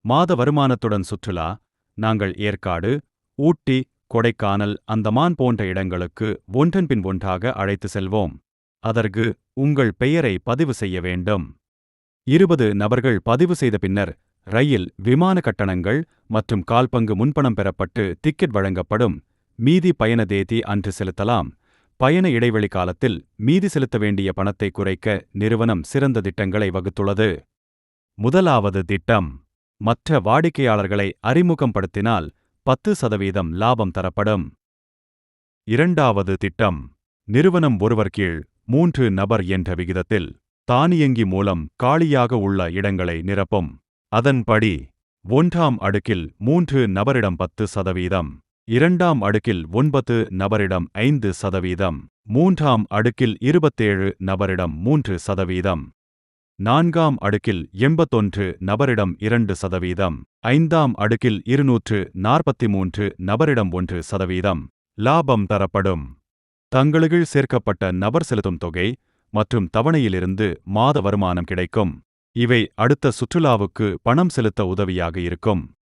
மாத வருமானத்துடன் சுற்றுலா. நாங்கள் ஏற்காடு, ஊட்டி, கொடைக்கானல், அந்தமான் போன்ற இடங்களுக்கு ஒன்றன் பின் ஒன்றாக அழைத்து செல்வோம். அதற்கு உங்கள் பெயரை பதிவு செய்ய வேண்டும். 20 நபர்கள் பதிவு செய்த பின்னர் ரயில், விமான கட்டணங்கள் மற்றும் கால்பங்கு முன்பணம் பெறப்பட்டு டிக்கெட் வழங்கப்படும். மீதி பயண தேதி அன்று செலுத்தலாம். பயண இடைவெளி காலத்தில் மீதி செலுத்த வேண்டிய பணத்தை குறைக்க நிறுவனம் சிறந்த திட்டங்களை வகுத்துள்ளது. முதலாவது திட்டம். மற்ற வாடிக்கையாளர்களை அறிமுகப்படுத்தினால் 10% லாபம் தரப்படும். இரண்டாவது திட்டம். நிறுவனம் ஒருவர் கீழ் 3 நபர் என்ற விகிதத்தில் தானியங்கி மூலம் காலியாக உள்ள இடங்களை நிரப்பும். அதன்படி 1ஆம் அடுக்கில் 3 நபரிடம் 10%, 2ஆம் அடுக்கில் 9 நபரிடம் 5%, 3ஆம் அடுக்கில் 27 நபரிடம் 3%, 4ஆம் அடுக்கில் 81 நபரிடம் 2%, 5ஆம் அடுக்கில் 243 நபரிடம் 1% லாபம் தரப்படும். தங்களுக்குள் சேர்க்கப்பட்ட நபர் செலுத்தும் தொகை மற்றும் தவணையிலிருந்து மாத வருமானம் கிடைக்கும். இவை அடுத்த சுற்றுலாவுக்கு பணம் செலுத்த உதவியாக இருக்கும்.